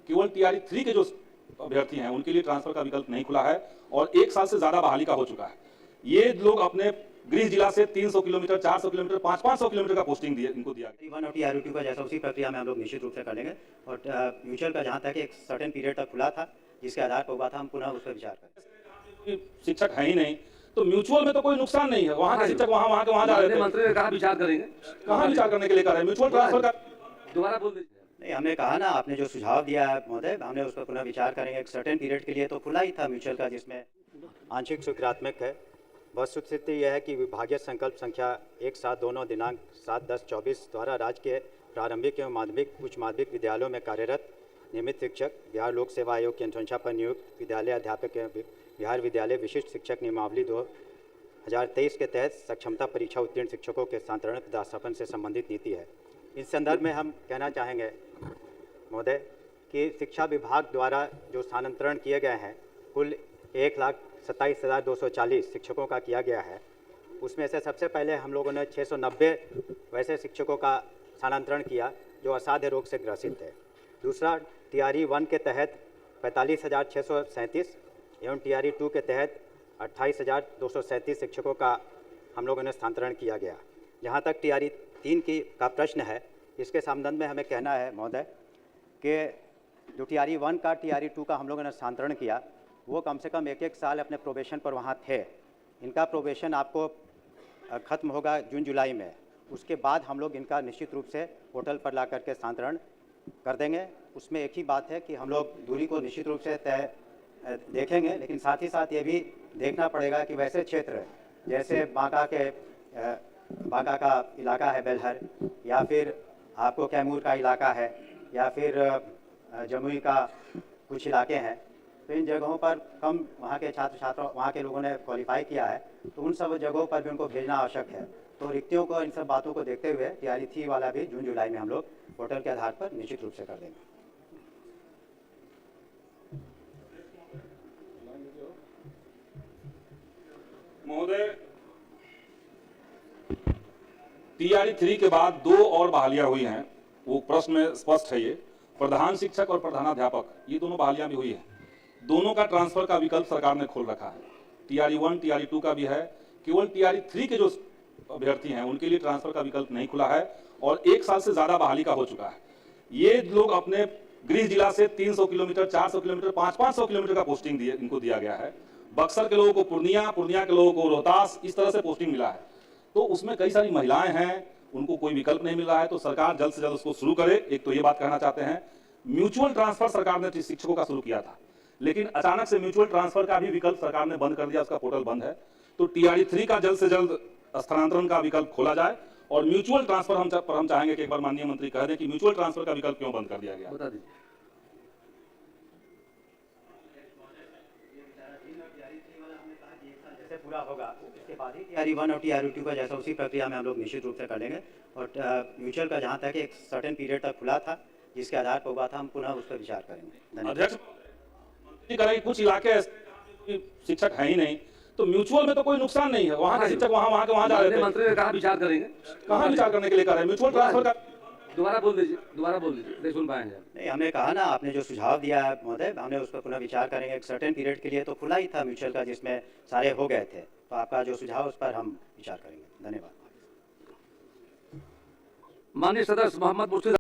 केवल टीआरई 3 के जो अभ्यर्थी हैं उनके लिए ट्रांसफर का विकल्प नहीं खुला है और 1 साल से ज्यादा बहाली का हो चुका है। ये लोग अपने गृह जिला से 300 किलोमीटर, 400 किलोमीटर, 500 किलोमीटर का पोस्टिंग इनको दिया गया। वन और टीआरई 2 का जैसा उसी प्रक्रिया में हम लोग निश्चित रूप से कर लेंगे और म्यूचुअल का जहाँ तक एक सर्टेन पीरियड तक खुला था जिसके आधार पर हुआ था, हम पुनः उस पर विचार करें। शिक्षक है ही नहीं तो म्यूचुअल में तो कोई नुकसान नहीं है, वहाँ के शिक्षक वहाँ जा रहे थे। मंत्री ने कहा विचार करेंगे, कहाँ विचार करने के लिए कर रहे हैं? म्यूचुअल ट्रांसफर का दोबारा बोल दीजिए। नहीं, हमने कहा ना, आपने जो सुझाव दिया है महोदय, हमने उस पर पुनः विचार करेंगे। एक सर्टेन पीरियड के लिए तो खुला ही था म्यूचुअल का, जिसमें आंशिक स्वीकृतात्मक है। वस्तुस्थिति यह है कि विभागीय संकल्प संख्या 1/7/2 दिनांक 7/10/24 द्वारा राज्य के प्रारंभिक एवं माध्यमिक उच्च माध्यमिक विद्यालयों में कार्यरत नियमित शिक्षक, बिहार लोक सेवा आयोग की अनुशंसा पर नियुक्त विद्यालय अध्यापक एवं बिहार विद्यालय विशिष्ट शिक्षक नियमावली 2023 के तहत सक्षमता परीक्षा उत्तीर्ण शिक्षकों के स्थानांतरण पदास्थापन से संबंधित नीति है। इस संदर्भ में हम कहना चाहेंगे महोदय कि शिक्षा विभाग द्वारा जो स्थानांतरण किए गए हैं कुल 1,27,240 शिक्षकों का किया गया है। उसमें से सबसे पहले हम लोगों ने 690 वैसे शिक्षकों का स्थानांतरण किया जो असाध्य रोग से ग्रसित थे। दूसरा, टीआरई 1 के तहत 45,637 एवं टीआरई 2 के तहत 28,237 शिक्षकों का हम लोगों ने स्थानांतरण किया गया। जहाँ तक टीआरई 3 का प्रश्न है, इसके संबंध में हमें कहना है महोदय कि जो टीआरई 1 का टीआरई 2 का हम लोगों ने स्थानांतरण किया वो कम से कम 1-1 साल अपने प्रोबेशन पर वहाँ थे। इनका प्रोबेशन आपको ख़त्म होगा जून-जुलाई में। उसके बाद हम लोग इनका निश्चित रूप से पोर्टल पर ला करके स्थानांतरण कर देंगे। उसमें एक ही बात है कि हम लोग दूरी को निश्चित रूप से तय देखेंगे, लेकिन साथ ही साथ ये भी देखना पड़ेगा कि वैसे क्षेत्र जैसे बांका का इलाका है बेलहर, या फिर आपको कैमूर का इलाका है, या फिर जमुई का कुछ इलाके हैं, तो इन जगहों पर कम वहाँ के छात्र वहाँ के लोगों ने क्वालिफाई किया है, तो उन सब जगहों पर भी उनको भेजना आवश्यक है। तो रिक्तियों को, इन सब बातों को देखते हुए टीआरई 3 वाला भी जून-जुलाई में हम लोग पोर्टल के आधार पर निश्चित रूप से कर देंगे। महोदय, टीआरई 3 के बाद 2 और बहालियां हुई हैं, वो प्रश्न में स्पष्ट है। ये प्रधान शिक्षक और प्रधानाध्यापक, ये दोनों बहालियां भी हुई हैं। दोनों का ट्रांसफर का विकल्प सरकार ने खोल रखा है। टीआरई 1, टीआरई 2 का भी है। केवल टीआरई 3 के जो अभ्यर्थी हैं उनके लिए ट्रांसफर का विकल्प नहीं खुला है और 1 साल से ज्यादा बहाली का हो चुका है। ये लोग अपने गृह जिला से 300 किलोमीटर, 400 किलोमीटर, 500 किलोमीटर का पोस्टिंग इनको दिया गया है। बक्सर के लोगों को पूर्णिया के लोगों को रोहतास, इस तरह से पोस्टिंग मिला है। तो उसमें कई सारी महिलाएं हैं, उनको कोई विकल्प नहीं मिल रहा है, तो सरकार जल्द से जल्द उसको शुरू करे। एक तो ये बात कहना चाहते हैं। म्यूचुअल ट्रांसफर सरकार ने शिक्षकों का शुरू किया था, लेकिन अचानक से म्यूचुअल ट्रांसफर का भी विकल्प सरकार ने बंद कर दिया, उसका पोर्टल बंद है। तो टीआरई 3 का जल्द से जल्द स्थानांतरण का विकल्प खोला जाए और म्यूचुअल ट्रांसफर हम चाहेंगे कि एक बार माननीय मंत्री कह दें कि म्यूचुअल ट्रांसफर का विकल्प क्यों बंद कर दिया गया। बता दीजिए। पूरा होगा इसके बाद ही टीआरई 1 और टीआरई 2 का जैसा उसी प्रक्रिया में हम लोग निश्चित रूप से कर लेंगे और म्यूचुअल का जहाँ तक एक सर्टेन पीरियड तक खुला था जिसके आधार पर हुआ था, हम पुनः उस पर विचार करेंगे। अध्यक्ष, कुछ इलाके शिक्षक है ही नहीं तो म्यूचुअल में तो कोई नुकसान नहीं है, वहाँ के शिक्षक वहाँ जा रहे थे। मंत्री ने कहा विचार करेंगे, कहाँ विचार करने के लिए कर रहे हैं? म्यूचुअल ट्रांसफर का दोबारा बोल दीजिए, नहीं सुन पाए हैं। नहीं, हमने कहा ना, आपने जो सुझाव दिया है महोदय, हमने उस पर पुनः विचार करेंगे। एक सर्टेन पीरियड के लिए तो खुला ही था म्यूचुअल का, जिसमें सारे हो गए थे। तो आपका जो सुझाव उस पर हम विचार करेंगे। धन्यवाद। माननीय सदस्य मोहम्मद मुर्शिद।